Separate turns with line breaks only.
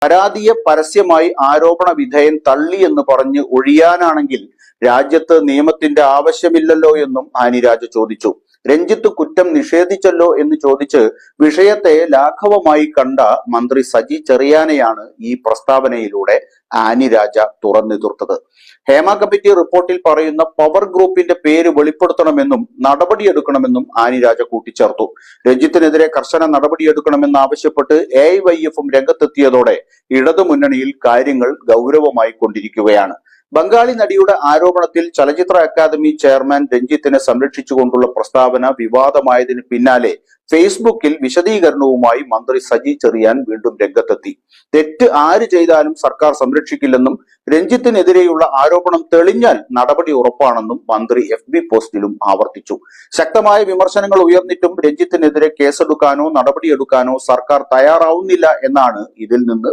പരാതിയെ പരസ്യമായി ആരോപണ വിധേയൻ തള്ളി എന്ന് പറഞ്ഞ് ഒഴിയാനാണെങ്കിൽ രാജ്യത്ത് നിയമത്തിന്റെ ആവശ്യമില്ലല്ലോ എന്നും ആനിരാജ ചോദിച്ചു. രഞ്ജിത്ത് കുറ്റം നിഷേധിച്ചല്ലോ എന്ന് ചോദിച്ച് വിഷയത്തെ ലാഘവമായി കണ്ട മന്ത്രി സജി ചെറിയാനെയാണ് ഈ പ്രസ്താവനയിലൂടെ ആനിരാജ തുറന്നെതിർത്തത്. ഹേമ കമ്മിറ്റി റിപ്പോർട്ടിൽ പറയുന്ന പവർ ഗ്രൂപ്പിന്റെ പേര് വെളിപ്പെടുത്തണമെന്നും നടപടിയെടുക്കണമെന്നും ആനിരാജ കൂട്ടിച്ചേർത്തു. രഞ്ജിത്തിനെതിരെ കർശന നടപടിയെടുക്കണമെന്നാവശ്യപ്പെട്ട് AIYF രംഗത്തെത്തിയതോടെ ഇടതുമുന്നണിയിൽ കാര്യങ്ങൾ ഗൗരവമായി കൊണ്ടിരിക്കുകയാണ്. ബംഗാളി നടിയുടെ ആരോപണത്തിൽ ചലച്ചിത്ര അക്കാദമി ചെയർമാൻ രഞ്ജിത്തിനെ സംരക്ഷിച്ചുകൊണ്ടുള്ള പ്രസ്താവന വിവാദമായതിന് പിന്നാലെ ഫേസ്ബുക്കിൽ വിശദീകരണവുമായി മന്ത്രി സജി ചെറിയാൻ വീണ്ടും രംഗത്തെത്തി. തെറ്റ് ആര് ചെയ്താലും സർക്കാർ സംരക്ഷിക്കില്ലെന്നും രഞ്ജിത്തിനെതിരെയുള്ള ആരോപണം തെളിഞ്ഞാൽ നടപടി ഉറപ്പാണെന്നും മന്ത്രി FB പോസ്റ്റിലും ആവർത്തിച്ചു. ശക്തമായ വിമർശനങ്ങൾ ഉയർന്നിട്ടും രഞ്ജിത്തിനെതിരെ കേസെടുക്കാനോ നടപടിയെടുക്കാനോ സർക്കാർ തയ്യാറാവുന്നില്ല എന്നാണ് ഇതിൽ നിന്ന്